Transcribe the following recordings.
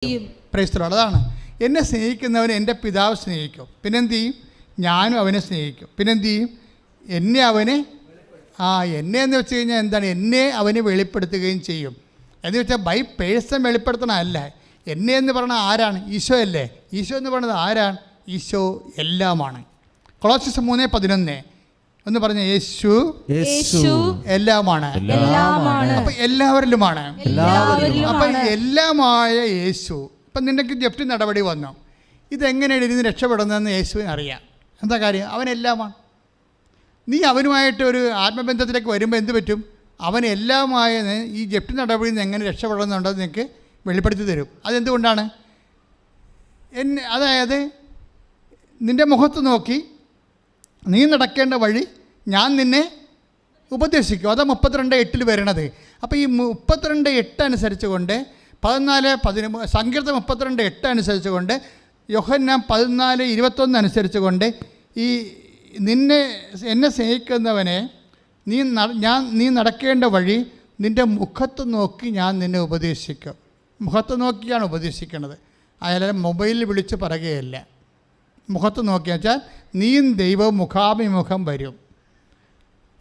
Praise the Lord. അതാണ് എന്നെ സ്നേഹിക്കുന്നവൻ എൻ്റെ പിതാവ് സ്നേഹിക്കും. പിന്നെന്ത് ചെയ്യും? ഞാനും അവനെ സ്നേഹിക്കും. പിന്നെന്ത് ചെയ്യും? എന്നെ അവനെ എന്നെ എന്ന് വെച്ച് കഴിഞ്ഞാൽ എന്താണ്? എന്നെ അവന് വെളിപ്പെടുത്തുകയും ചെയ്യും. എന്ന് വെച്ചാൽ ബൈ പേഴ്സൺ വെളിപ്പെടുത്തണമല്ല. എന്നെ എന്ന് പറഞ്ഞാൽ ആരാണ്? ഈശോ അല്ലേ. ഈശോ എന്ന് പറയുന്നത് ആരാണ്? ഈശോ എല്ലാമാണ്. കൊളോസ്യസ് 3:11 എന്ന് പറഞ്ഞ യേശു എല്ലാമാണ്. അപ്പം എല്ലാവരിലുമാണ്. അപ്പം എല്ലാമായ യേശു. അപ്പം നിനക്ക് ജപ്തി നടപടി വന്നു. ഇതെങ്ങനെയാണ് ഇതിന് രക്ഷപ്പെടുന്നതെന്ന് യേശുവിന് അറിയാം. എന്താ കാര്യം? അവനെല്ലാമാണ്. നീ അവനുമായിട്ട് ഒരു ആത്മബന്ധത്തിലേക്ക് വരുമ്പോൾ എന്ത് പറ്റും? അവൻ എല്ലാമായ ഈ ജപ്തി നടപടിയിൽ നിന്ന് എങ്ങനെ രക്ഷപ്പെടുന്നുണ്ടെന്ന് നിനക്ക് വെളിപ്പെടുത്തി തരും. അതെന്തുകൊണ്ടാണ്? അതായത് നിൻ്റെ മുഖത്ത് നോക്കി നീ നടക്കേണ്ട വഴി ഞാൻ നിന്നെ ഉപദേശിക്കും. അതാ 32:8 വരണത്. അപ്പോൾ ഈ 32:8 അനുസരിച്ച് കൊണ്ട് 14:13 സങ്കീർത്തനം 32:8 അനുസരിച്ച് കൊണ്ട് യോഹന്നാൻ 14:21 അനുസരിച്ച് കൊണ്ട് ഈ എന്നെ സ്നേഹിക്കുന്നവനെ നീ നടക്കേണ്ട വഴി നിൻ്റെ മുഖത്ത് നോക്കി ഞാൻ നിന്നെ ഉപദേശിക്കും. മുഖത്ത് നോക്കിയാണ് ഉപദേശിക്കുന്നത്. അയാളെ മൊബൈലിൽ വിളിച്ച് പറയുകയല്ല. മുഖത്ത് നോക്കി വെച്ചാൽ നീയും ദൈവവും മുഖാഭിമുഖം വരും.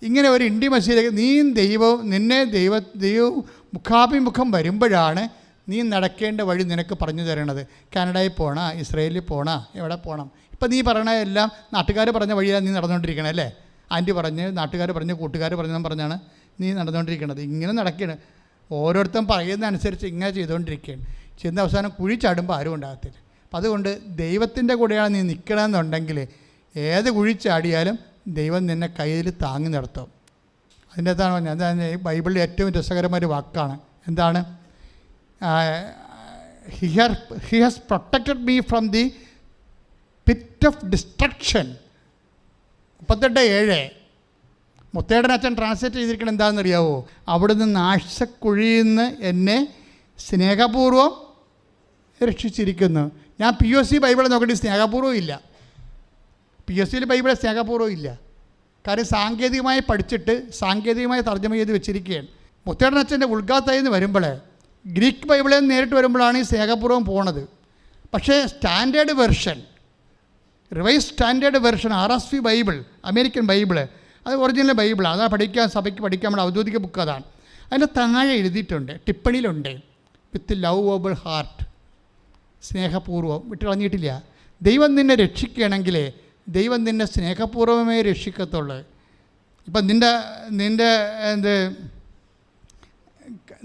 ഇങ്ങനെ ഒരു ഇൻറ്റിമസിയിലേക്ക് ദൈവവും മുഖാഭിമുഖം വരുമ്പോഴാണ് നീ നടക്കേണ്ട വഴി നിനക്ക് പറഞ്ഞു തരണത്. കാനഡയിൽ പോകണം, ഇസ്രയേലിൽ പോകണം, എവിടെ പോകണം. ഇപ്പം നീ പറയണതെല്ലാം നാട്ടുകാർ പറഞ്ഞ വഴിയാണ് നീ നടന്നുകൊണ്ടിരിക്കണേ അല്ലേ. ആൻറ്റി പറഞ്ഞ്, നാട്ടുകാർ പറഞ്ഞ്, കൂട്ടുകാർ പറഞ്ഞാണ് നീ നടന്നുകൊണ്ടിരിക്കണത്. ഇങ്ങനെ നടക്കുകയാണ്. ഓരോരുത്തരും പറയുന്ന അനുസരിച്ച് ഇങ്ങനെ ചെയ്തുകൊണ്ടിരിക്കുകയാണ്. ചെന്ന അവസാനം കുഴി ചാടുമ്പോൾ ആരും ഉണ്ടാകത്തില്ല. അപ്പം അതുകൊണ്ട് ദൈവത്തിൻ്റെ കൂടെയാണ് നീ നിൽക്കണമെന്നുണ്ടെങ്കിൽ ഏത് കുഴി ചാടിയാലും ദൈവം നിന്നെ കയ്യിൽ താങ്ങി നിർത്തും. അതിൻ്റെ അതാണ് പറഞ്ഞത്. അതാണ് ബൈബിളിൽ ഏറ്റവും രസകരമായൊരു വാക്കാണ്. എന്താണ്? He has protected me from the pit of destruction. 38:7 Muthedan അച്ഛൻ ട്രാൻസ്ലേറ്റ് ചെയ്തിരിക്കണം. എന്താണെന്നറിയാവോ? അവിടുന്ന് നാശക്കുഴിയിൽ നിന്ന് എന്നെ സ്നേഹപൂർവ്വം രക്ഷിച്ചിരിക്കുന്നു. ഞാൻ POC ബൈബിൾ നോക്കിയിട്ട് സ്നേഹപൂർവ്വം ഇല്ല. POCയിൽ ബൈബിളെ സ്നേഹപൂർവ്വം ഇല്ല. കാര്യം സാങ്കേതികമായി പഠിച്ചിട്ട് സാങ്കേതികമായി തർജ്ജമ ചെയ്ത് വെച്ചിരിക്കുകയാണ്. മുത്തേടൻ അച്ഛൻ്റെ ഉൾഗാത്തയിൽ നിന്ന് വരുമ്പോൾ ഗ്രീക്ക് ബൈബിളിൽ നിന്ന് നേരിട്ട് വരുമ്പോഴാണ് ഈ സ്നേഹപൂർവ്വം പോണത്. പക്ഷേ standard version, revise standard version RSV Bible, American Bible, അത് ഒറിജിനൽ ബൈബിളാണ്. അതാണ് സഭയ്ക്ക് പഠിക്കാൻ നമ്മുടെ ഔദ്യോഗിക ബുക്ക് അതാണ്. അതിൻ്റെ താഴെ എഴുതിയിട്ടുണ്ട്, ടിപ്പണിയിലുണ്ട്, വിത്ത് ലവബിൾ ഹാർട്ട്, സ്നേഹപൂർവ്വം വിട്ട് കളഞ്ഞിട്ടില്ല. ദൈവം നിന്നെ രക്ഷിക്കുകയാണെങ്കിൽ ദൈവം നിന്നെ സ്നേഹപൂർവ്വമേ രക്ഷിക്കത്തുള്ളൂ. ഇപ്പം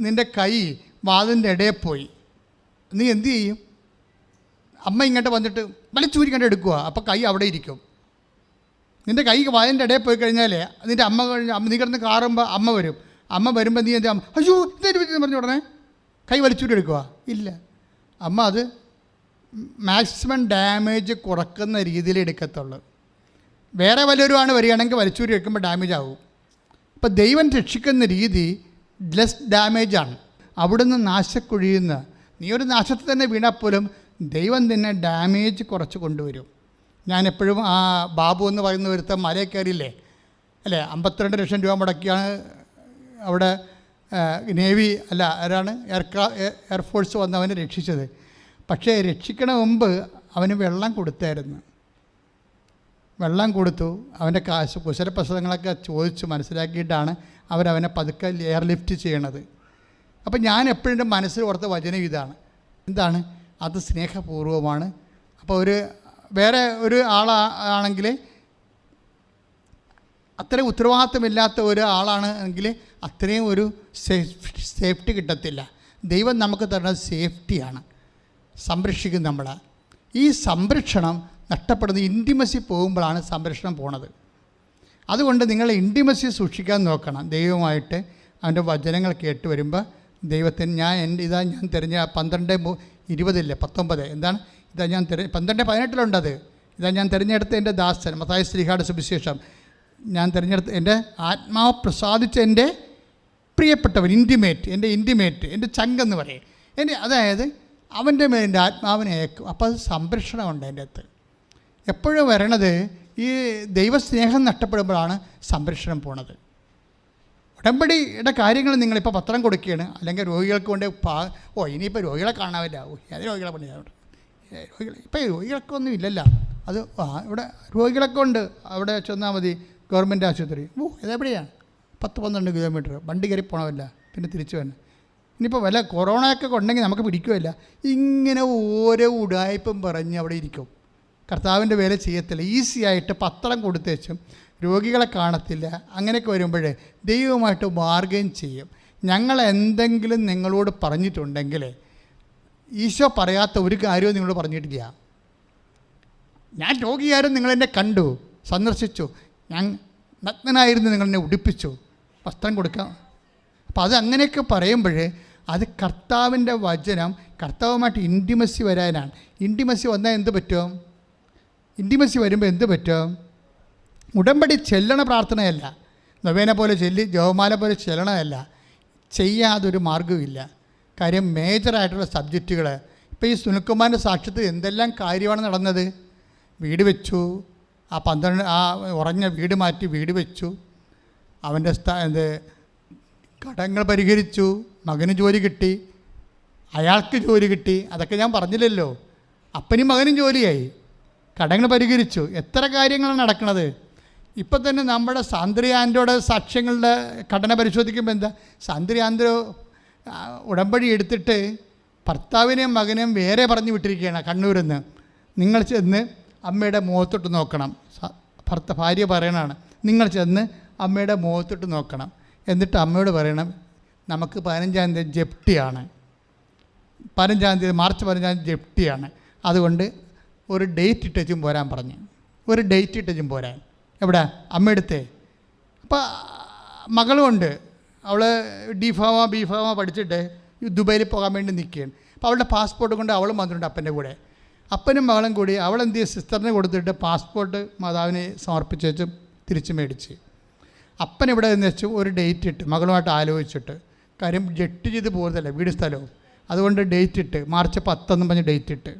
നിൻ്റെ കൈ വാതിൻ്റെ ഇടയിൽ പോയി, നീ എന്തു ചെയ്യും? അമ്മ ഇങ്ങോട്ട് വന്നിട്ട് വലിച്ചൂരിക്കണ്ട് എടുക്കുക. അപ്പോൾ കൈ അവിടെ ഇരിക്കും. നിൻ്റെ കൈ വാതിൻ്റെ ഇടയിൽ പോയി കഴിഞ്ഞാൽ നിൻ്റെ നീ കിടന്ന് കാറുമ്പോൾ അമ്മ വരും. അമ്മ വരുമ്പോൾ നീ എന്താ അയ്യോ ഇതെന്ന് പറഞ്ഞ ഉടനെ കൈ വലിച്ചൂരി എടുക്കുക? ഇല്ല. അമ്മ അത് മാക്സിമം ഡാമേജ് കുറക്കുന്ന രീതിയിൽ എടുക്കത്തുള്ളൂ. വേറെ വല്ലവരുമാണ് വരികയാണെങ്കിൽ വലിച്ചൂരി എടുക്കുമ്പോൾ ഡാമേജ് ആവും. അപ്പോൾ ദൈവം രക്ഷിക്കുന്ന രീതി ലെസ് ഡാമേജാണ്. അവിടുന്ന് നാശക്കുഴിയിൽ നിന്ന് നീ ഒരു നാശത്തിൽ തന്നെ വീണാൽ പോലും ദൈവം തന്നെ ഡാമേജ് കുറച്ച് കൊണ്ടുവരും. ഞാൻ എപ്പോഴും ആ ബാബു എന്ന് പറയുന്ന ഒരുത്തം മലയിൽ കയറിയില്ലേ അല്ലേ, 52 ലക്ഷം രൂപ മുടക്കിയാണ് അവിടെ നേവി അല്ല ആരാണ് എയർഫോഴ്സ് വന്ന് അവനെ രക്ഷിച്ചത്. പക്ഷേ രക്ഷിക്കണ മുമ്പ് അവന് വെള്ളം കൊടുത്തായിരുന്നു. വെള്ളം കൊടുത്തു, അവൻ്റെ കുശലപ്രസവങ്ങളൊക്കെ ചോദിച്ചു മനസ്സിലാക്കിയിട്ടാണ് അവരവനെ പതുക്കെ എയർലിഫ്റ്റ് ചെയ്യണത്. അപ്പം ഞാൻ എപ്പോഴും എൻ്റെ മനസ്സിൽ ഓർത്ത വചനം ഇതാണ്. എന്താണ്? അത് സ്നേഹപൂർവ്വമാണ്. അപ്പോൾ വേറെ ഒരു ആളാണെങ്കിൽ, അത്രയും ഉത്തരവാദിത്തമില്ലാത്ത ഒരാളാണ് എങ്കിൽ അത്രയും ഒരു സേഫ്റ്റി കിട്ടത്തില്ല. ദൈവം നമുക്ക് തരുന്നത് സേഫ്റ്റിയാണ്, സംരക്ഷിക്കും നമ്മളെ. ഈ സംരക്ഷണം നഷ്ടപ്പെടുന്ന ഇൻറ്റിമസി പോകുമ്പോഴാണ് സംരക്ഷണം പോണത്. അതുകൊണ്ട് നിങ്ങൾ ഇൻറ്റിമസി സൂക്ഷിക്കാൻ നോക്കണം. ദൈവമായിട്ട് അവൻ്റെ വചനങ്ങൾ കേട്ട് വരുമ്പോൾ ദൈവത്തിന് ഞാൻ തിരഞ്ഞ 12:20 എന്താണ്? 12:18 ഇതാ ഞാൻ തിരഞ്ഞെടുത്ത എൻ്റെ ദാസൻ, മത്തായി ശ്ലീഹായുടെ സുവിശേഷം, ഞാൻ തിരഞ്ഞെടുത്ത എൻ്റെ ആത്മാവ് പ്രസാദിച്ച എൻ്റെ പ്രിയപ്പെട്ടവൻ, ഇൻറ്റിമേറ്റ് എൻ്റെ ചങ്കെന്ന് പറയും. അതായത് അവൻ്റെ മേൽ എൻ്റെ ആത്മാവിനെ അയക്കും. അപ്പോൾ അത് സംരക്ഷണമുണ്ട് എൻ്റെ അകത്ത്. എപ്പോഴും വരണത് ഈ ദൈവസ്നേഹം നഷ്ടപ്പെടുമ്പോഴാണ് സംരക്ഷണം പോണത്. ഉടമ്പടിയുടെ കാര്യങ്ങൾ നിങ്ങളിപ്പോൾ പത്രം കൊടുക്കുകയാണ്, അല്ലെങ്കിൽ രോഗികൾക്ക് കൊണ്ട് ഇനിയിപ്പോൾ രോഗികളെ കാണാവില്ല, ഏത് രോഗികളെ പണിയാണ് രോഗികൾ, ഇപ്പോൾ രോഗികൾക്കൊന്നും ഇല്ലല്ലോ. അത് ഇവിടെ രോഗികളൊക്കെ ഉണ്ട്, അവിടെ ചെന്നാൽ മതി ഗവൺമെൻറ് ആശുപത്രി. ഇതെവിടെയാണ് 10-12 കിലോമീറ്റർ വണ്ടി കയറി പോകണമല്ല, പിന്നെ തിരിച്ചു വരണം. ഇനിയിപ്പോൾ വല്ല കൊറോണയൊക്കെ ഉണ്ടെങ്കിൽ നമുക്ക് പിടിക്കുമല്ല. ഇങ്ങനെ ഓരോ ഉടായ്പും പറഞ്ഞ് അവിടെ ഇരിക്കും, കർത്താവിൻ്റെ വേല ചെയ്യത്തില്ല. ഈസി ആയിട്ട് പത്രം കൊടുത്തേച്ചും രോഗികളെ കാണത്തില്ല. അങ്ങനെയൊക്കെ വരുമ്പോൾ ദൈവമായിട്ട് ബാർഗൈൻ ചെയ്യും. ഞങ്ങൾ എന്തെങ്കിലും നിങ്ങളോട് പറഞ്ഞിട്ടുണ്ടെങ്കിൽ ഈശോ പറയാത്ത ഒരു കാര്യവും നിങ്ങളോട് പറഞ്ഞിട്ടില്ല. ഞാൻ രോഗിയായിരുന്നു, നിങ്ങളെന്നെ കണ്ടു, സന്ദർശിച്ചു, ഞാൻ നഗ്നനായിരുന്നു, നിങ്ങളെന്നെ ഉടുപ്പിച്ചു, വസ്ത്രം കൊടുക്കാം. അപ്പോൾ അത് അങ്ങനെയൊക്കെ പറയുമ്പോൾ അത് കർത്താവിൻ്റെ വചനം, കർത്താവുമായിട്ട് ഇൻറ്റിമസി വരാനാണ്. ഇൻറ്റിമസി വന്നാൽ എന്ത് പറ്റും? ഇൻറ്റിമസി വരുമ്പോൾ എന്ത് പറ്റും? ഉടമ്പടി ചെല്ലണ പ്രാർത്ഥനയല്ല, നൊവേന പോലെ ചൊല്ലി ജപമാല പോലെ ചെല്ലണമല്ല, ചെയ്യാതൊരു മാർഗ്ഗമില്ല. കാര്യം മേജറായിട്ടുള്ള സബ്ജക്റ്റുകൾ, ഇപ്പോൾ ഈ സുനിൽകുമാറിൻ്റെ സാക്ഷ്യത്തിൽ എന്തെല്ലാം കാര്യമാണ് നടന്നത്. വീട് വെച്ചു, ആ ഉറഞ്ഞ വീട് മാറ്റി വീട് വെച്ചു, അവൻ്റെ കടങ്ങൾ പരിഹരിച്ചു, മകന് ജോലി കിട്ടി, അയാൾക്ക് ജോലി കിട്ടി. അതൊക്കെ ഞാൻ പറഞ്ഞില്ലല്ലോ. അപ്പനും മകനും ജോലിയായി, കടങ്ങൾ പരിഹരിച്ചു. എത്ര കാര്യങ്ങളാണ് നടക്കുന്നത്. ഇപ്പം തന്നെ നമ്മുടെ സാന്ദ്രി ആൻ്റോയുടെ സാക്ഷ്യങ്ങളുടെ ഘടന പരിശോധിക്കുമ്പോൾ എന്താ, സാന്ദ്രി ആൻ്റോ ഉടമ്പടി എടുത്തിട്ട് ഭർത്താവിനെയും മകനെയും വേറെ പറഞ്ഞു വിട്ടിരിക്കുകയാണ് കണ്ണൂരിൽ നിന്ന്. നിങ്ങൾ ചെന്ന് അമ്മയുടെ മുഖത്തോട്ട് നോക്കണം. ഭാര്യ പറയണതാണ്, നിങ്ങൾ ചെന്ന് അമ്മയുടെ മുഖത്തോട്ട് നോക്കണം. എന്നിട്ട് അമ്മയോട് പറയണം, നമുക്ക് 15-ാം തീയതി ജപ്തിയാണ്, 15-ാം തീയതി മാർച്ച് 15-ാം തീയതി ജപ്തിയാണ്, അതുകൊണ്ട് ഒരു ഡേറ്റ് ഇട്ടും പോരാൻ പറഞ്ഞു. ഒരു ഡേറ്റ് ഇട്ടും പോരാൻ. എവിടെ? അമ്മയെടുത്തേ. അപ്പോൾ മകളുമുണ്ട്, അവൾ ബി ഫാമ പഠിച്ചിട്ട് ദുബൈയിൽ പോകാൻ വേണ്ടി നിൽക്കുകയാണ്. അപ്പോൾ അവളുടെ പാസ്പോർട്ട് കൊണ്ട് അവളും വന്നിട്ടുണ്ട് അപ്പൻ്റെ കൂടെ. അപ്പനും മകളും കൂടി അവളെന്ത് ചെയ്യും, സിസ്റ്ററിനെ കൊടുത്തിട്ട് പാസ്പോർട്ട് മാതാവിനെ സമർപ്പിച്ചും തിരിച്ച് മേടിച്ച്. അപ്പൻ ഇവിടെ നിന്ന് വെച്ചു ഒരു ഡേറ്റ് ഇട്ട് മകളുമായിട്ട് ആലോചിച്ചിട്ട്, കാര്യം ജെട്ട് ചെയ്ത് പോകുന്നതല്ല വീട് സ്ഥലവും, അതുകൊണ്ട് ഡേറ്റ് ഇട്ട് മാർച്ച് 10 പറഞ്ഞ് ഡേറ്റ് ഇട്ട്,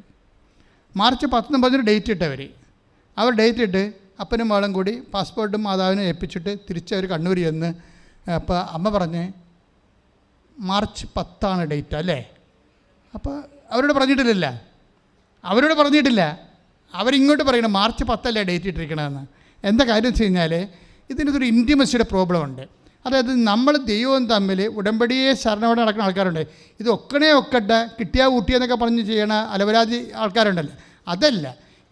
മാർച്ച് 10 പറഞ്ഞൊരു ഡേറ്റ് ഇട്ടവർ. അവർ ഡേറ്റ് ഇട്ട് അപ്പനും മകളും കൂടി പാസ്പോർട്ടും മാതാവിനെ ഏൽപ്പിച്ചിട്ട് തിരിച്ചവർ കണ്ണൂർ ചെന്ന്. അപ്പോൾ അമ്മ പറഞ്ഞ് മാർച്ച് 10 ഡേറ്റ് അല്ലേ. അപ്പോൾ അവരോട് പറഞ്ഞിട്ടില്ല, അവരിങ്ങോട്ട് പറയണം മാർച്ച് 10 ഡേറ്റ് ഇട്ടിരിക്കണമെന്ന്. എന്താ കാര്യം വെച്ച് കഴിഞ്ഞാൽ ഇതിനൊരു ഇൻറ്റിമസിയുടെ പ്രോബ്ലം ഉണ്ട്. അതായത് നമ്മൾ ദൈവവും തമ്മിൽ ഉടമ്പടിയെ ശരണോടെ നടക്കുന്ന ആൾക്കാരുണ്ട്. ഇത് ഒക്കട്ടെ കിട്ടിയാ ഊട്ടിയെന്നൊക്കെ പറഞ്ഞ് ചെയ്യണ അലവരാതി ആൾക്കാരുണ്ടല്ലോ, അതല്ല.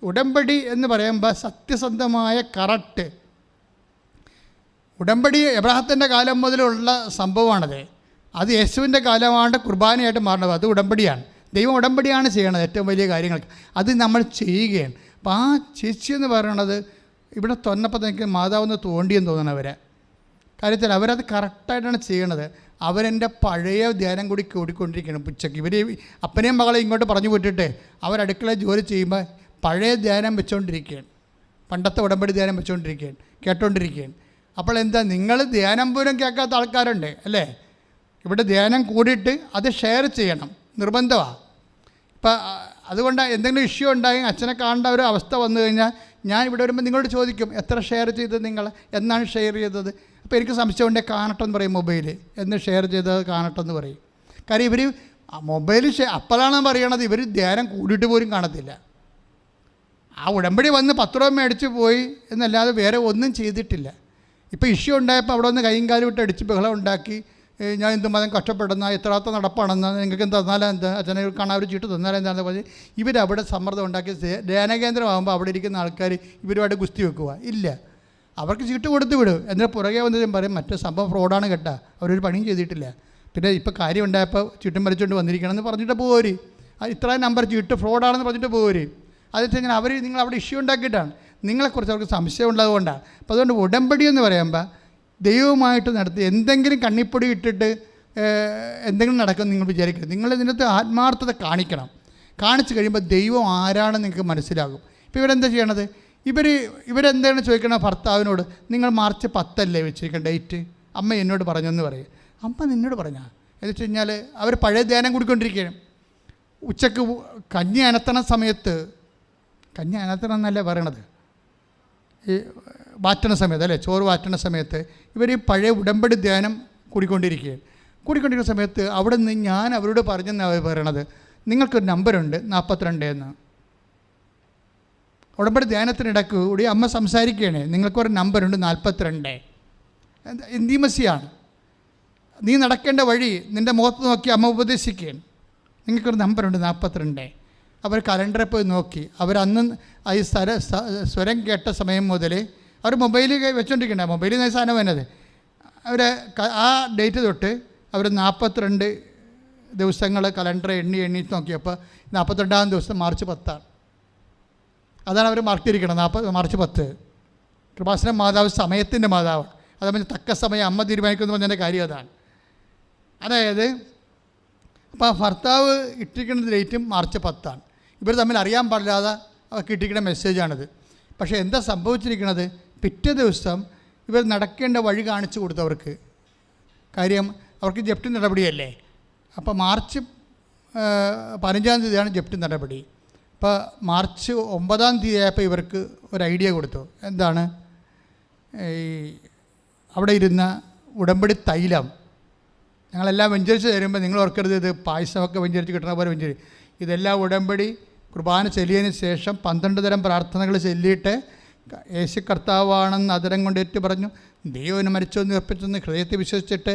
ഉടമ്പടി എന്ന് പറയുമ്പോൾ സത്യസന്ധമായ കറക്റ്റ് ഉടമ്പടി എബ്രാഹത്തിൻ്റെ കാലം മുതലുള്ള സംഭവമാണത്. അത് യേശുവിൻ്റെ കാലമാണ് കുർബാനയായിട്ട് മാറണത്. അത് ഉടമ്പടിയാണ്. ദൈവം ഉടമ്പടിയാണ് ചെയ്യണത് ഏറ്റവും വലിയ കാര്യങ്ങൾക്ക്. അത് നമ്മൾ ചെയ്യുകയാണ്. അപ്പോൾ ആ ചേച്ചി എന്ന് പറയണത് ഇവിടെ തൊന്നപ്പോൾ എനിക്ക് മാതാവെന്ന് തോണ്ടിയെന്ന് തോന്നണവരെ കാര്യത്തിൽ അവരത് കറക്റ്റായിട്ടാണ് ചെയ്യണത്. അവരെൻ്റെ പഴയ ധ്യാനം കൂടി കൂടിക്കൊണ്ടിരിക്കുകയാണ്. ഉച്ചയ്ക്ക് ഇവർ അപ്പനെയും മകളെ ഇങ്ങോട്ട് പറഞ്ഞു വിട്ടിട്ട് അവരടുക്കള ജോലി ചെയ്യുമ്പോൾ പഴയ ധ്യാനം വെച്ചുകൊണ്ടിരിക്കുകയാണ്, പണ്ടത്തെ ഉടമ്പടി ധ്യാനം വെച്ചുകൊണ്ടിരിക്കുകയാണ്, കേട്ടോണ്ടിരിക്കുകയാണ്. അപ്പോൾ എന്താ, നിങ്ങൾ ധ്യാനം പോലും കേൾക്കാത്ത ആൾക്കാരുണ്ട് അല്ലേ. ഇവിടെ ധ്യാനം കൂടിയിട്ട് അത് ഷെയർ ചെയ്യണം, നിർബന്ധമാണ്. ഇപ്പം അതുകൊണ്ട് എന്തെങ്കിലും ഇഷ്യൂ ഉണ്ടായി അച്ഛനെ കാണേണ്ട ഒരു അവസ്ഥ വന്നു കഴിഞ്ഞാൽ ഞാൻ ഇവിടെ വരുമ്പോൾ നിങ്ങളോട് ചോദിക്കും, എത്ര ഷെയർ ചെയ്തത് നിങ്ങൾ, എന്നാണ് ഷെയർ ചെയ്തത്. അപ്പോൾ എനിക്ക് സംശയം ഉണ്ടെങ്കിൽ കാണട്ടെന്ന് പറയും, മൊബൈൽ എന്ന് ഷെയർ ചെയ്തത് കാണട്ടെന്ന് പറയും. കാര്യം ഇവർ മൊബൈൽ അപ്പോഴാണ് പറയണത്, ഇവർ ധ്യാനം കൂടിയിട്ട് പോലും കാണത്തില്ല. ആ ഉടമ്പടി വന്ന് 10 രൂപ മേടിച്ച് പോയി എന്നല്ലാതെ വേറെ ഒന്നും ചെയ്തിട്ടില്ല. ഇപ്പോൾ ഇഷ്യൂ ഉണ്ടായപ്പോൾ അവിടെ ഒന്ന് കൈയും കാലും വിട്ട് അടിച്ച് ബഹളം ഉണ്ടാക്കി, ഞാൻ എന്തുമാത്രം കഷ്ടപ്പെടുന്ന എത്രാത്ത നടപ്പാണെന്ന്, നിങ്ങൾക്ക് തന്നാലും എന്താ, അച്ഛനെ കാണാൻ ഒരു ചീട്ട് തന്നാലും എന്താണെന്ന് പറഞ്ഞ് ഇവരവിടെ സമ്മർദ്ദം ഉണ്ടാക്കി ധ്യാനകേന്ദ്രമാകുമ്പോൾ അവിടെ ഇരിക്കുന്ന ആൾക്കാർ ഇവരുമായിട്ട് ഗുസ്തി വെക്കുക. ഇല്ല, അവർക്ക് ചീട്ട് കൊടുത്ത് വിടും. എന്നിട്ട് പുറകെ വന്നതും പറയും മറ്റേ സംഭവം ഫ്രോഡാണ് കേട്ടാ, അവരൊരു പണിയും ചെയ്തിട്ടില്ല. പിന്നെ ഇപ്പോൾ കാര്യം ഉണ്ടായപ്പോൾ ചീട്ടും വലിച്ചുകൊണ്ട് വന്നിരിക്കണമെന്ന് പറഞ്ഞിട്ട് പോര്, ഇത്രയും നമ്പർ ചീട്ട് ഫ്രോഡാണെന്ന് പറഞ്ഞിട്ട് പോര്. അത് വെച്ച് കഴിഞ്ഞാൽ അവർ നിങ്ങൾ അവിടെ ഇഷ്യൂ ഉണ്ടാക്കിയിട്ടാണ്, നിങ്ങളെക്കുറിച്ച് അവർക്ക് സംശയം ഉള്ളതുകൊണ്ടാണ്. അപ്പോൾ അതുകൊണ്ട് ഉടമ്പടി എന്ന് പറയുമ്പോൾ ദൈവവുമായിട്ട് നടത്തി എന്തെങ്കിലും കണ്ണിപ്പൊടി ഇട്ടിട്ട് എന്തെങ്കിലും നടക്കും നിങ്ങൾ വിചാരിക്കരുത്. നിങ്ങളിതിനകത്ത് ആത്മാർത്ഥത കാണിക്കണം. കാണിച്ചു കഴിയുമ്പോൾ ദൈവം ആരാണെന്ന് നിങ്ങൾക്ക് മനസ്സിലാകും. ഇപ്പോൾ ഇവരെന്താ ചെയ്യണത്, ഇവരെന്താണ് ചോദിക്കണത് ഭർത്താവിനോട്, നിങ്ങൾ മാർച്ച് 10 വെച്ചിരിക്കുന്ന ഡേറ്റ്, അമ്മ എന്നോട് പറഞ്ഞെന്ന് പറയും. അമ്മ നിന്നോട് പറഞ്ഞാൽ എന്ന് വെച്ച് കഴിഞ്ഞാൽ അവർ പഴയ ധ്യാനം കൂടിക്കൊണ്ടിരിക്കുകയാണ്. ഉച്ചക്ക് കഞ്ഞി അനത്തണ സമയത്ത്, കഞ്ഞി അനത്തണം എന്നല്ലേ പറയണത്, ഈ വാറ്റണ സമയത്ത് അല്ലേ, ചോറ് വാറ്റണ സമയത്ത് ഇവർ ഈ പഴയ ഉടമ്പടി ധ്യാനം കൂടിക്കൊണ്ടിരിക്കുന്ന സമയത്ത് അവിടെ നിന്ന് ഞാൻ അവരോട് പറഞ്ഞെന്നാണ് അവർ പറയണത്, നിങ്ങൾക്കൊരു നമ്പറുണ്ട് 42 എന്ന്. ഉടമ്പടി ധ്യാനത്തിനിടയ്ക്ക് കൂടി അമ്മ സംസാരിക്കുകയാണ്, നിങ്ങൾക്കൊരു നമ്പറുണ്ട് 42. ഇന്റിമസിയാണ്. നീ നടക്കേണ്ട വഴി നിൻ്റെ മുഖത്ത് നോക്കി അമ്മ ഉപദേശിക്കുകയാണ്, നിങ്ങൾക്കൊരു നമ്പറുണ്ട് 42. അവർ കലണ്ടറിൽ പോയി നോക്കി. അവരന്ന് ഈ സ്വരം കേട്ട സമയം മുതൽ അവർ മൊബൈലിൽ വെച്ചുകൊണ്ടിരിക്കണ്ട, മൊബൈലിൽ നിന്ന് സാധനം വരുന്നത്. അവർ ആ ഡേറ്റ് തൊട്ട് അവർ 42 ദിവസങ്ങൾ കലണ്ടർ എണ്ണി നോക്കിയപ്പോൾ 42-ാം ദിവസം മാർച്ച് 10. അതാണ് അവർ മാർക്ക് ചെയ്തിരിക്കണം, മാർച്ച് 10. കൃപാസനം മാതാവ് സമയത്തിൻ്റെ മാതാവ്. അതേപോലെ തക്ക സമയം അമ്മ തീരുമാനിക്കുന്നു പറഞ്ഞതിൻ്റെ കാര്യം അതാണ്. അതായത് അപ്പോൾ ആ ഭർത്താവ് ഇട്ടിരിക്കുന്ന ഡേറ്റും മാർച്ച് 10. ഇവർ തമ്മിൽ അറിയാൻ പാടില്ലാതെ അവർക്ക് ഇട്ടിരിക്കുന്ന മെസ്സേജാണിത്. പക്ഷേ എന്താ സംഭവിച്ചിരിക്കുന്നത്, പിറ്റേ ദിവസം ഇവർ നടക്കേണ്ട വഴി കാണിച്ചു കൊടുത്തവർക്ക്. കാര്യം അവർക്ക് ജപ്തി നടപടിയല്ലേ. അപ്പോൾ മാർച്ച് 15-ാം തീയതിയാണ് ജപ്തി നടപടി. അപ്പോൾ മാർച്ച് 9-ാം തീയതി ആയപ്പോൾ ഇവർക്ക് ഒരു ഐഡിയ കൊടുത്തു. എന്താണ്, ഈ അവിടെ ഇരുന്ന ഉടമ്പടി തൈലം ഞങ്ങളെല്ലാം വെഞ്ചരിച്ച് തരുമ്പോൾ നിങ്ങൾ ഓർക്കരുത് ഇത് പായസമൊക്കെ വെഞ്ചരിച്ച് കിട്ടുന്ന പോലെ വെഞ്ചരി. ഇതെല്ലാം ഉടമ്പടി കുർബാന ചൊല്ലിയതിന് ശേഷം 12 തരം പ്രാർത്ഥനകൾ ചൊല്ലിയിട്ട് യേശു കർത്താവാണെന്ന് അതരം കൊണ്ട് ഏറ്റു പറഞ്ഞു, ദൈവനെ മരിച്ചൊന്ന് ഉറപ്പിച്ചെന്ന് ഹൃദയത്തിൽ വിശ്വസിച്ചിട്ട്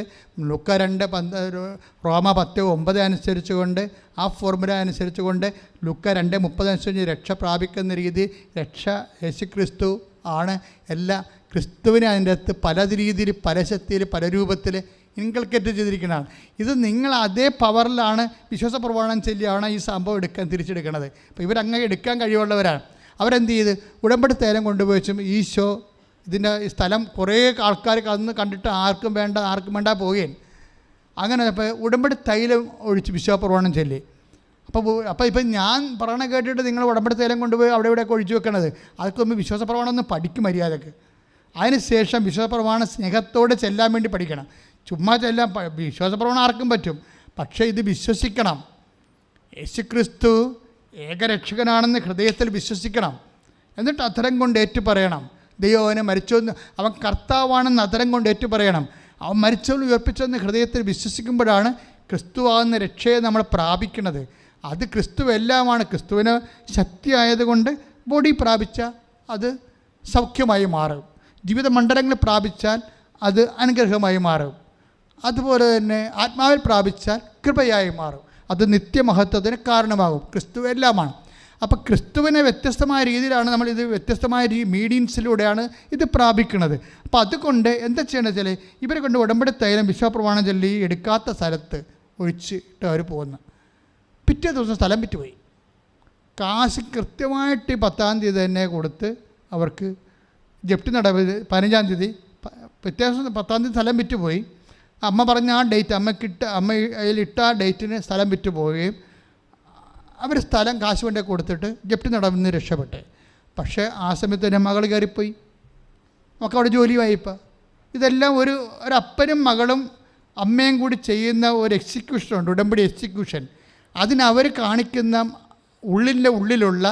ലൂക്ക 2 റോമ 10:9 അനുസരിച്ചുകൊണ്ട് ആ ഫോർമുല അനുസരിച്ചുകൊണ്ട് ലൂക്ക 2:30 അനുസരിച്ച് രക്ഷ പ്രാപിക്കുന്ന രീതി രക്ഷ യേശു ക്രിസ്തു ആണ്. എല്ലാ ക്രിസ്തുവിനെ അതിൻ്റെ അകത്ത് പല രീതിയിൽ പല ശക്തിയിൽ പല രൂപത്തിൽ ഇൻകൾക്കേറ്റ് ചെയ്തിരിക്കുന്നതാണ്. ഇത് നിങ്ങൾ അതേ പവറിലാണ് വിശ്വാസ പ്രമാണം ചൊല്ലിയാണ് ഈ സംഭവം തിരിച്ചെടുക്കുന്നത്. അപ്പോൾ ഇവരങ്ങനെ എടുക്കാൻ കഴിവുള്ളവരാണ്. അവരെന്ത് ചെയ്ത് ഉടമ്പടി തൈലം കൊണ്ടുപോയിച്ചും ഈശോ ഇതിൻ്റെ സ്ഥലം കുറേ ആൾക്കാർ അന്ന് കണ്ടിട്ട് ആർക്കും വേണ്ട പോവുകയും അങ്ങനെ അപ്പോൾ ഉടമ്പടി തൈലം ഒഴിച്ച് വിശ്വാസ പ്രമാണം ചൊല്ലി. അപ്പോൾ ഇപ്പം ഞാൻ പറയണ കേട്ടിട്ട് നിങ്ങൾ ഉടമ്പടി തൈലം കൊണ്ടുപോയി അവിടെ ഇവിടെയൊക്കെ ഒഴിച്ചു വെക്കണത്, അതൊക്കെ മുമ്പ് വിശ്വാസ പ്രമാണം ഒന്ന് പഠിക്കും മര്യാദക്ക്. അതിനുശേഷം വിശ്വാസ പ്രമാണം സ്നേഹത്തോടെ ചെല്ലാൻ വേണ്ടി പഠിക്കണം. ചുമ്മാ ചെല്ലാൻ വിശ്വാസ പ്രമാണം ആർക്കും പറ്റും, പക്ഷേ ഇത് വിശ്വസിക്കണം. യേശുക്രിസ്തു ഏകരക്ഷകനാണെന്ന് ഹൃദയത്തിൽ വിശ്വസിക്കണം. എന്നിട്ട് അധരം കൊണ്ട് ഏറ്റു പറയണം, ദൈവം അവനെ മരിച്ചോന്ന്, അവൻ കർത്താവാണെന്ന് അധരം കൊണ്ട് ഏറ്റു പറയണം. അവൻ മരിച്ചവൻ ഉയർപ്പിച്ചെന്ന് ഹൃദയത്തിൽ വിശ്വസിക്കുമ്പോഴാണ് ക്രിസ്തുവാകുന്ന രക്ഷയെ നമ്മൾ പ്രാപിക്കുന്നത്. അത് ക്രിസ്തു എല്ലാമാണ്. ക്രിസ്തുവിന് ശക്തി ആയതുകൊണ്ട് ബോഡി പ്രാപിച്ചാൽ അത് സൗഖ്യമായി മാറും, ജീവിത മണ്ഡലങ്ങൾ പ്രാപിച്ചാൽ അത് അനുഗ്രഹമായി മാറും, അതുപോലെ തന്നെ ആത്മാവിൽ പ്രാപിച്ചാൽ കൃപയായി മാറും, അത് നിത്യമഹത്വത്തിന് കാരണമാകും. ക്രിസ്തു എല്ലാമാണ്. അപ്പോൾ ക്രിസ്തുവിനെ വ്യത്യസ്തമായ രീതിയിലാണ് നമ്മളിത് വ്യത്യസ്തമായ മീഡിയൻസിലൂടെയാണ് ഇത് പ്രാപിക്കുന്നത്. അപ്പോൾ അതുകൊണ്ട് എന്താ ചെയ്യണമെന്ന് വെച്ചാൽ ഇവരെ കൊണ്ട് ഉടമ്പടി തൈലം വിശ്വാസപ്രമാണം ചൊല്ലി എടുക്കാത്ത സ്ഥലത്ത് ഒഴിച്ചിട്ട് അവർ പോകുന്നു. പിറ്റേ ദിവസം സ്ഥലം വിറ്റുപോയി. കാശ് കൃത്യമായിട്ട് 10-ാം തീയതി തന്നെ കൊടുത്ത് അവർക്ക് ജപ്തി നടപടി 15-ാം തീയതി, പിറ്റേ ദിവസം 10-ാം തീയതി സ്ഥലം വിറ്റുപോയി. അമ്മ പറഞ്ഞ ആ ഡേറ്റ് അമ്മ അതിലിട്ട ആ ഡേറ്റിന് സ്ഥലം വിറ്റ് പോവുകയും അവർ സ്ഥലം കാശ് വേണ്ടി കൊടുത്തിട്ട് ജപ്തി നടന്ന് രക്ഷപ്പെട്ട്. പക്ഷേ ആ സമയത്ത് തന്നെ മകൾ കയറിപ്പോയി, നമുക്ക് അവിടെ ജോലിയുമായി. ഇപ്പം ഇതെല്ലാം ഒരപ്പനും മകളും അമ്മയും കൂടി ചെയ്യുന്ന ഒരു എക്സിക്യൂഷനുണ്ട്, ഉടമ്പടി എക്സിക്യൂഷൻ. അതിനവർ കാണിക്കുന്ന ഉള്ളിലുള്ള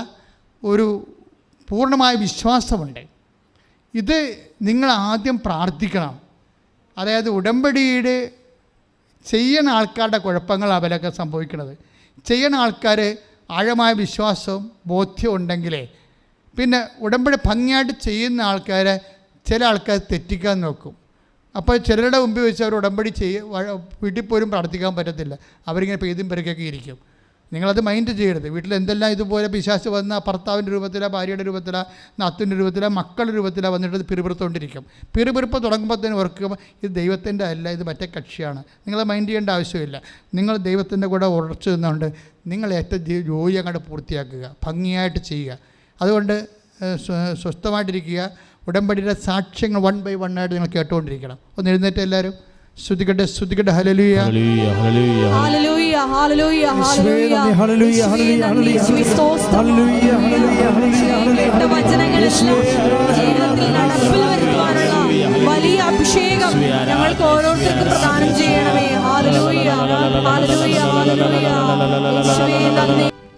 ഒരു പൂർണ്ണമായ വിശ്വാസമുണ്ട്. ഇത് നിങ്ങൾ ആദ്യം പ്രാർത്ഥിക്കണം. അതായത് ഉടമ്പടിയുടെ ചെയ്യുന്ന ആൾക്കാരുടെ കുഴപ്പങ്ങൾ അവരൊക്കെ സംഭവിക്കുന്നത്. ചെയ്യുന്ന ആൾക്കാർ ആഴമായ വിശ്വാസവും ബോധ്യവും ഉണ്ടെങ്കിലേ പിന്നെ ഉടമ്പടി ഭംഗിയായിട്ട് ചെയ്യുന്ന ആൾക്കാരെ ചില ആൾക്കാർ തെറ്റിക്കാൻ നോക്കും. അപ്പോൾ ചിലരുടെ മുമ്പിൽ വെച്ച് അവർ ഉടമ്പടി വീട്ടിൽ പോലും പ്രാർത്ഥിക്കാൻ പറ്റത്തില്ല, അവരിങ്ങനെ പെയ്തും പെരുക്കൊക്കെ ഇരിക്കും. നിങ്ങളത് മൈൻഡ് ചെയ്യരുത്. വീട്ടിൽ എന്തെല്ലാം ഇതുപോലെ പിശാച് വന്ന ഭർത്താവിൻ്റെ രൂപത്തിലാണ്, ഭാര്യയുടെ രൂപത്തിലാണ്, നാത്തിൻ്റെ രൂപത്തിലാണ്, മക്കളുടെ രൂപത്തിലാണ് വന്നിട്ട് പിറുപിറുത്തോണ്ടിരിക്കും. പിറുപിറുപ്പ് തുടങ്ങുമ്പോഴത്തേന് ഓർക്കുമ്പോൾ ഇത് ദൈവത്തിൻ്റെ അല്ല, ഇത് മറ്റേ കക്ഷിയാണ്. നിങ്ങളത് മൈൻഡ് ചെയ്യേണ്ട ആവശ്യമില്ല. നിങ്ങൾ ദൈവത്തിൻ്റെ കൂടെ ഉറച്ചു നിന്നുകൊണ്ട് നിങ്ങൾ ഏറ്റവും ജോലി അങ്ങോട്ട് പൂർത്തിയാക്കുക, ഭംഗിയായിട്ട് ചെയ്യുക. അതുകൊണ്ട് സ്വസ്ഥമായിട്ടിരിക്കുക. ഉടമ്പടിയുടെ സാക്ഷ്യങ്ങൾ 1 by 1 ആയിട്ട് നിങ്ങൾ കേട്ടുകൊണ്ടിരിക്കണം. ഒന്ന് എഴുന്നേറ്റ് എല്ലാവരും സ്തുതിക്കട്ടെ, സ്തുതിക്കട്ടെ. Hallelujah, hallelujah, hallelujah, hallelujah, hallelujah, hallelujah, hallelujah, hallelujah, hallelujah. വചനങ്ങളെല്ലാം ജീവിതത്തിൽ നടപ്പിൽ വരുത്തുവാനുള്ള വലിയ അഭിഷേകം ഞങ്ങൾക്ക് ഓരോരുത്തർക്കും പ്രദാനം ചെയ്യണമേ. Hallelujah, hallelujah, hallelujah.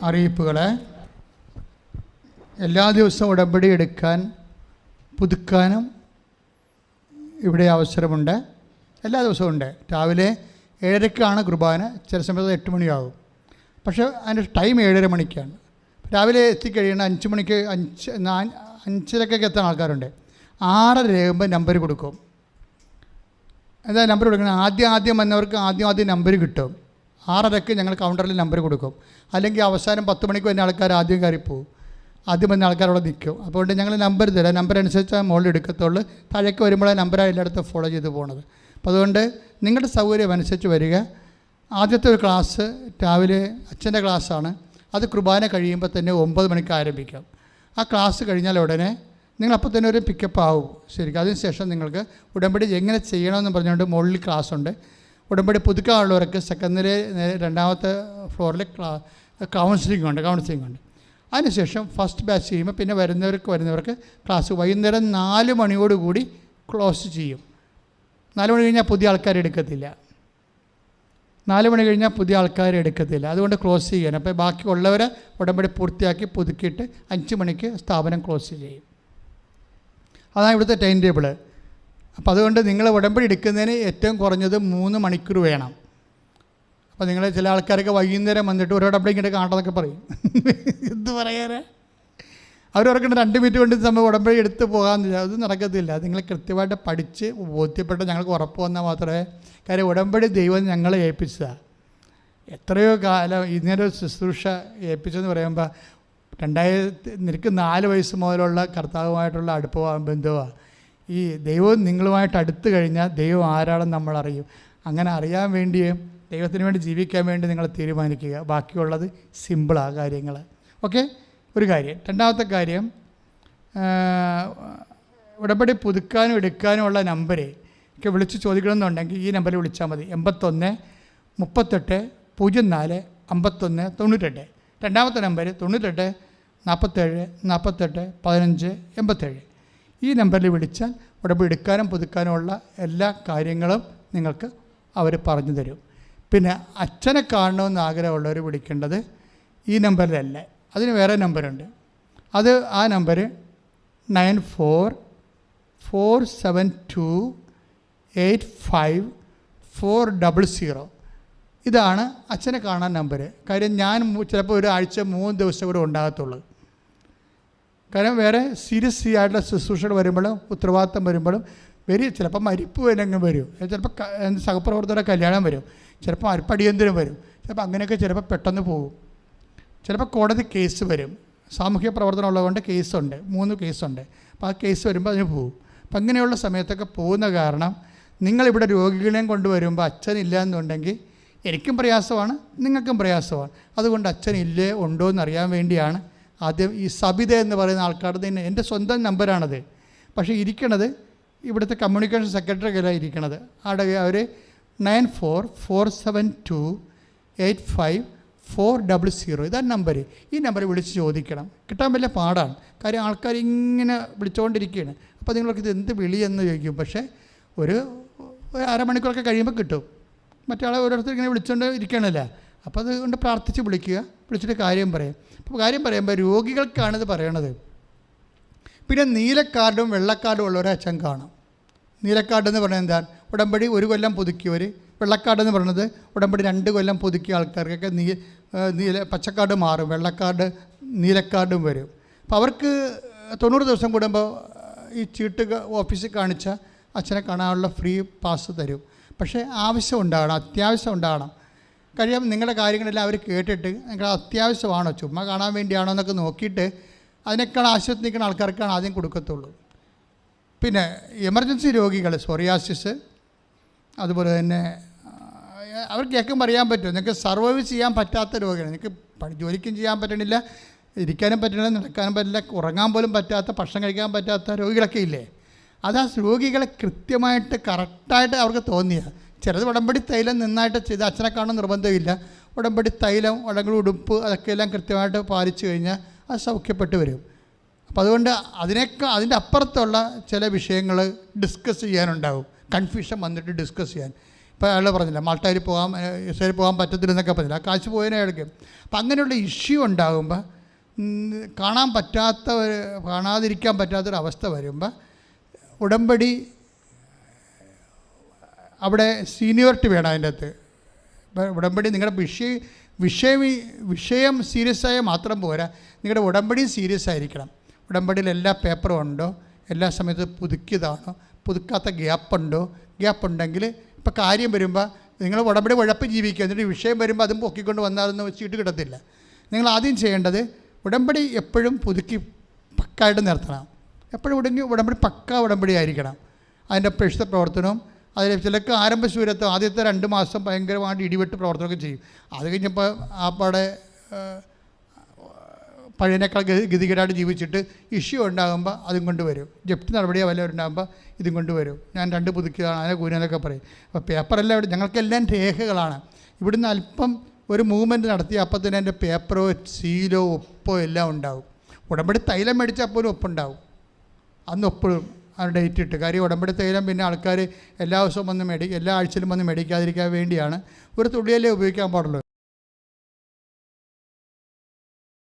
അറിയിപ്പുകളെ എല്ലാ ദിവസവും ഉടമ്പടി എടുക്കാൻ പുതുക്കാനും ഇവിടെ അവസരമുണ്ട്. എല്ലാ ദിവസവും ഉണ്ട്. രാവിലെ 7:30 കുർബാന, ചില സമയത്ത് 8 മണിയാകും. പക്ഷേ അതിൻ്റെ ടൈം 7:30 മണിക്കാണ്. രാവിലെ എത്തിക്കഴിയണം 5 മണിക്ക് 5:05 എത്താൻ ആൾക്കാരുണ്ട്. 6:30 നമ്പർ കൊടുക്കും. എന്താ നമ്പർ കൊടുക്കണം? ആദ്യം വന്നവർക്ക് ആദ്യം നമ്പർ കിട്ടും. 6:30 ഞങ്ങൾ കൗണ്ടറിൽ നമ്പർ കൊടുക്കും. അല്ലെങ്കിൽ അവസാനം 10 മണിക്ക് വന്ന ആൾക്കാർ ആദ്യം കയറിപ്പോവും. ആദ്യം വന്ന ആൾക്കാർ അവിടെ നിൽക്കും. അതുകൊണ്ട് ഞങ്ങൾ നമ്പർ തരാം. നമ്പർ അനുസരിച്ച് മുകളിൽ എടുക്കത്തുള്ളൂ. താഴേക്ക് വരുമ്പോഴേ നമ്പറാണ് എല്ലായിടത്തും ഫോളോ ചെയ്ത് പോകുന്നത്. അപ്പോൾ അതുകൊണ്ട് നിങ്ങളുടെ സൗകര്യം അനുസരിച്ച് വരിക. ആദ്യത്തെ ഒരു ക്ലാസ് രാവിലെ അച്ഛൻ്റെ ക്ലാസ്സാണ്. അത് കുർബാന കഴിയുമ്പോൾ തന്നെ 9 മണിക്ക് ആരംഭിക്കാം. ആ ക്ലാസ് കഴിഞ്ഞാൽ ഉടനെ നിങ്ങളപ്പോൾ തന്നെ ഒരു പിക്കപ്പ് ആവും ശരിക്കും. അതിനുശേഷം നിങ്ങൾക്ക് ഉടമ്പടി എങ്ങനെ ചെയ്യണമെന്ന് പറഞ്ഞുകൊണ്ട് മുകളിൽ ക്ലാസ്സുണ്ട്. ഉടമ്പടി പുതുക്കാനുള്ളവർക്ക് സെക്കൻഡിലെ 2ാമത്തെ ഫ്ലോറിൽ കൗൺസിലിംഗ് ഉണ്ട്. അതിനുശേഷം ഫസ്റ്റ് ബാച്ച് ചെയ്യുമ്പോൾ പിന്നെ വരുന്നവർക്ക് ക്ലാസ് വൈകുന്നേരം 4 മണിയോടുകൂടി ക്ലോസ് ചെയ്യും. 4 മണി കഴിഞ്ഞാൽ പുതിയ ആൾക്കാരെ എടുക്കത്തില്ല. 4 മണി കഴിഞ്ഞാൽ പുതിയ ആൾക്കാരെ എടുക്കത്തില്ല. അതുകൊണ്ട് ക്ലോസ് ചെയ്യണം. അപ്പോൾ ബാക്കിയുള്ളവരെ ഉടമ്പടി പൂർത്തിയാക്കി പുതുക്കിയിട്ട് 5 മണിക്ക് സ്ഥാപനം ക്ലോസ് ചെയ്യും. അതാണ് ഇവിടുത്തെ ടൈം ടേബിൾ. അപ്പോൾ അതുകൊണ്ട് നിങ്ങൾ ഉടമ്പടി എടുക്കുന്നതിന് ഏറ്റവും കുറഞ്ഞത് 3 മണിക്കൂർ വേണം. അപ്പോൾ നിങ്ങൾ ചില ആൾക്കാരൊക്കെ വൈകുന്നേരം വന്നിട്ട് ഒരു ഉടമ്പടി ഇങ്ങോട്ട് കാണണമെന്നൊക്കെ പറയും. എന്ത് പറയാറ്? അവരവർക്കുണ്ട് 2 മിനിറ്റ് കൊണ്ട് നമ്മൾ ഉടമ്പടി എടുത്ത് പോകാമെന്നില്ല. അത് നടക്കത്തില്ല. നിങ്ങൾ കൃത്യമായിട്ട് പഠിച്ച് ബോധ്യപ്പെട്ട് ഞങ്ങൾക്ക് ഉറപ്പ് വന്നാൽ മാത്രമേ. കാര്യം ഉടമ്പടി ദൈവം ഞങ്ങളെ ഏൽപ്പിച്ചതാണ്. എത്രയോ കാലം ഇങ്ങനൊരു ശുശ്രൂഷ ഏൽപ്പിച്ചെന്ന് പറയുമ്പോൾ നിനക്ക് 4 വയസ്സ് മുതലുള്ള കർത്താവുമായിട്ടുള്ള ബന്ധമാണ്. ഈ ദൈവം നിങ്ങളുമായിട്ട് അടുത്ത് കഴിഞ്ഞാൽ ദൈവം ആരാണെന്ന് നമ്മൾ അറിയും. അങ്ങനെ അറിയാൻ വേണ്ടി ദൈവത്തിന് വേണ്ടി ജീവിക്കാൻ വേണ്ടി നിങ്ങൾ തീരുമാനിക്കുക. ബാക്കിയുള്ളത് സിമ്പിളാണ് കാര്യങ്ങൾ. ഓക്കെ, ഒരു കാര്യം. 2ാമത്തെ കാര്യം, ഉടമ്പടി പുതുക്കാനും എടുക്കാനുമുള്ള നമ്പർ ഒക്കെ വിളിച്ച് ചോദിക്കണമെന്നുണ്ടെങ്കിൽ ഈ നമ്പറിൽ വിളിച്ചാൽ മതി. 81 38 04 51 98. 2ാമത്തെ നമ്പർ 98 47 48 15 87. ഈ നമ്പറിൽ വിളിച്ചാൽ ഉടമ്പടി എടുക്കാനും പുതുക്കാനുമുള്ള എല്ലാ കാര്യങ്ങളും നിങ്ങൾക്ക് അവർ പറഞ്ഞു തരും. പിന്നെ അച്ഛനെ കാണണമെന്ന് ആഗ്രഹമുള്ളവർ വിളിക്കേണ്ടത് ഈ നമ്പറിലല്ല, അതിന് വേറെ നമ്പറുണ്ട്. ആ നമ്പർ 9447285400. ഇതാണ് അച്ഛനെ കാണാൻ നമ്പർ. കാര്യം ഞാൻ ചിലപ്പോൾ ഒരാഴ്ച 3 ദിവസം കൂടെ ഉണ്ടാകത്തുള്ളൂ. കാരണം വേറെ സീരിയസ് ആയിട്ടുള്ള ശുശ്രൂഷകൾ വരുമ്പോഴും ഉത്തരവാദിത്തം വരുമ്പോഴും ചിലപ്പോൾ മരിപ്പ് വേണമെങ്കിൽ വരും, ചിലപ്പോൾ സഹപ്രവർത്തകരുടെ കല്യാണം വരും, ചിലപ്പോൾ അടിയന്തരം വരും, ചിലപ്പോൾ അങ്ങനെയൊക്കെ ചിലപ്പോൾ പെട്ടെന്ന് പോകും. ചിലപ്പോൾ കോടതി കേസ് വരും. സാമൂഹ്യ പ്രവർത്തനം ഉള്ളതുകൊണ്ട് കേസുണ്ട്, 3 കേസുണ്ട്. അപ്പോൾ ആ കേസ് വരുമ്പോൾ അതിന് പോകും. അപ്പം അങ്ങനെയുള്ള സമയത്തൊക്കെ പോകുന്ന കാരണം നിങ്ങളിവിടെ രോഗികളെയും കൊണ്ടുവരുമ്പോൾ അച്ഛനില്ല എന്നുണ്ടെങ്കിൽ എനിക്കും പ്രയാസമാണ്, നിങ്ങൾക്കും പ്രയാസമാണ്. അതുകൊണ്ട് അച്ഛനില്ലേ ഉണ്ടോ എന്നറിയാൻ വേണ്ടിയാണ് ആദ്യം ഈ സബിത എന്ന് പറയുന്ന ആൾക്കാരുടെ തന്നെ എൻ്റെ സ്വന്തം നമ്പറാണത്. പക്ഷേ ഇരിക്കണത് ഇവിടുത്തെ കമ്മ്യൂണിക്കേഷൻ സെക്രട്ടറി കയ്യിലാണ് ഇരിക്കണത്. അവിടെ അവർ 9447285400. ഇതാണ് നമ്പർ. ഈ നമ്പർ വിളിച്ച് ചോദിക്കണം. കിട്ടാൻ വലിയ പാടാണ്. കാര്യം ആൾക്കാർ ഇങ്ങനെ വിളിച്ചുകൊണ്ടിരിക്കുകയാണ്. അപ്പോൾ നിങ്ങൾക്ക് ഇത് എന്ത് വിളിയെന്ന് ചോദിക്കും. പക്ഷേ ഒരു അരമണിക്കൂറൊക്കെ കഴിയുമ്പോൾ കിട്ടും. മറ്റാളെ ഓരോരുത്തർ ഇങ്ങനെ വിളിച്ചുകൊണ്ട് ഇരിക്കണമല്ല. അപ്പോൾ അതുകൊണ്ട് പ്രാർത്ഥിച്ച് വിളിച്ചിട്ട് കാര്യം പറയും. അപ്പോൾ കാര്യം പറയുമ്പോൾ രോഗികൾക്കാണിത് പറയണത്. പിന്നെ നീലക്കാർഡും വെള്ളക്കാർഡും ഉള്ളവരെ അച്ഛൻ കാണും. നീലക്കാർഡ് എന്ന് പറയുന്നത് എന്താണ്? ഉടമ്പടി 1 കൊല്ലം പുതുക്കിയവർ. വെള്ളക്കാർഡ് എന്ന് പറയുന്നത് ഉടമ്പടി 2 കൊല്ലം പുതുക്കിയ ആൾക്കാർക്കൊക്കെ പച്ചക്കാർഡ് മാറും, വെള്ളക്കാർഡ് നീലക്കാർഡും വരും. അപ്പോൾ അവർക്ക് 90 ദിവസം കൂടുമ്പോൾ ഈ ചീട്ട് ഓഫീസിൽ കാണിച്ച അച്ഛനെ കാണാനുള്ള ഫ്രീ പാസ് തരും. പക്ഷേ ആവശ്യം ഉണ്ടാകണം, അത്യാവശ്യം ഉണ്ടാകണം. കാര്യം നിങ്ങളുടെ കാര്യങ്ങളെല്ലാം അവർ കേട്ടിട്ട് നിങ്ങൾ അത്യാവശ്യമാണോ ചുമ്മാ കാണാൻ വേണ്ടിയാണോ എന്നൊക്കെ നോക്കിയിട്ട് അതിനേക്കാൾ ആശുപത്രി നിൽക്കുന്ന ആൾക്കാർക്കാണ് ആദ്യം കൊടുക്കത്തുള്ളൂ. പിന്നെ എമർജൻസി രോഗികൾ, സോറിയാസിസ്, അതുപോലെ തന്നെ അവർക്ക് കേൾക്കുമ്പോൾ അറിയാൻ പറ്റും നിങ്ങൾക്ക് സർവൈവ് ചെയ്യാൻ പറ്റാത്ത രോഗികൾ. നിങ്ങൾക്ക് ജോലിക്കും ചെയ്യാൻ പറ്റണില്ല, ഇരിക്കാനും പറ്റണില്ല, നടക്കാനും പറ്റില്ല, ഉറങ്ങാൻ പോലും പറ്റാത്ത, ഭക്ഷണം കഴിക്കാൻ പറ്റാത്ത രോഗികളൊക്കെ ഇല്ലേ? അത് ആ രോഗികളെ കൃത്യമായിട്ട് കറക്റ്റായിട്ട് അവർക്ക് തോന്നിയ ചിലത് ഉടമ്പടി തൈലം നന്നായിട്ട് ചെയ്ത് അച്ഛനെ കാണാൻ നിർബന്ധമില്ല. ഉടമ്പടി തൈലം, ഉടമ്പടി ഉടുപ്പ്, അതൊക്കെ എല്ലാം കൃത്യമായിട്ട് പാലിച്ചു കഴിഞ്ഞാൽ അത് സൗഖ്യപ്പെട്ട് വരും. അപ്പോൾ അതുകൊണ്ട് അതിൻ്റെ അപ്പുറത്തുള്ള ചില വിഷയങ്ങൾ ഡിസ്കസ് ചെയ്യാനുണ്ടാവും. കൺഫ്യൂഷൻ വന്നിട്ട് ഡിസ്കസ് ചെയ്യാൻ. ഇപ്പോൾ അയാൾ പറഞ്ഞില്ല മാൾട്ടയിൽ പോകാൻ ഇസ്രായേലിൽ പോകാൻ പറ്റത്തില്ലെന്നൊക്കെ പറഞ്ഞില്ല, ആ കാശ് പോയതിനെ എടുക്കും. അപ്പം അങ്ങനെയുള്ള ഇഷ്യൂ ഉണ്ടാകുമ്പോൾ കാണാതിരിക്കാൻ പറ്റാത്തൊരവസ്ഥ വരുമ്പോൾ ഉടമ്പടി അവിടെ സീനിയോറിറ്റി വേണം അതിൻ്റെ അകത്ത്. ഉടമ്പടി നിങ്ങളുടെ വിഷയം സീരിയസ് ആയാൽ മാത്രം പോരാ, നിങ്ങളുടെ ഉടമ്പടി സീരിയസ് ആയിരിക്കണം. ഉടമ്പടിയിൽ എല്ലാ പേപ്പറും ഉണ്ടോ, എല്ലാ സമയത്തും പുതുക്കിയതാണോ, പുതുക്കാത്ത ഗ്യാപ്പുണ്ടോ, ഗ്യാപ്പുണ്ടെങ്കിൽ ഇപ്പോൾ കാര്യം വരുമ്പോൾ നിങ്ങൾ ഉടമ്പടി ഉഴപ്പ് ജീവിക്കുക, എന്നിട്ട് വിഷയം വരുമ്പോൾ അതും പൊക്കിക്കൊണ്ട് വന്നാൽ അതൊന്നും വെച്ചിട്ട് കിട്ടത്തില്ല. നിങ്ങൾ ആദ്യം ചെയ്യേണ്ടത് ഉടമ്പടി എപ്പോഴും പുതുക്കി പക്കായിട്ട് നിർത്തണം. എപ്പോഴും ഉടമ്പടി പക്ക ഉടമ്പടി ആയിരിക്കണം. അതിൻ്റെ പ്രേക്ഷിത പ്രവർത്തനവും അതിൽ ചിലക്ക് ആരംഭശൂരത്വം ആദ്യത്തെ 2 മാസം ഭയങ്കരമായിട്ട് ഇടിവെട്ട് പ്രവർത്തനമൊക്കെ ചെയ്യും. അത് കഴിഞ്ഞപ്പോൾ ആപ്പാടെ പഴയനേക്കാൾ ഗതികേടായിട്ട് ജീവിച്ചിട്ട് ഇഷ്യൂ ഉണ്ടാകുമ്പോൾ അതും കൊണ്ട് വരും. ജപ്തി നടപടിയോ വല്ലതും ഉണ്ടാകുമ്പോൾ ഇതും കൊണ്ട് വരും. ഞാൻ 2 പുതുക്കിയതാണ് അതിനെ കൂനെന്നൊക്കെ പറയും. അപ്പോൾ പേപ്പറെല്ലാം ഇവിടെ ഞങ്ങൾക്കെല്ലാം രേഖകളാണ്. ഇവിടുന്ന് അല്പം ഒരു മൂവ്മെൻറ്റ് നടത്തി അപ്പം തന്നെ എൻ്റെ പേപ്പറോ സീലോ ഒപ്പോ എല്ലാം ഉണ്ടാവും. ഉടമ്പടി തൈലം മേടിച്ചാൽ പോലും ഒപ്പുണ്ടാവും. അന്ന് ഒപ്പിടും ആ ഡേറ്റ് ഇട്ട്. കാര്യം ഉടമ്പടി തൈലം പിന്നെ ആൾക്കാർ എല്ലാ ദിവസവും വന്ന് എല്ലാ ആഴ്ചയിലും വന്ന് മേടിക്കാതിരിക്കാൻ വേണ്ടിയാണ്. ഒരു തുള്ളിയല്ലേ ഉപയോഗിക്കാൻ പാടുള്ളൂ.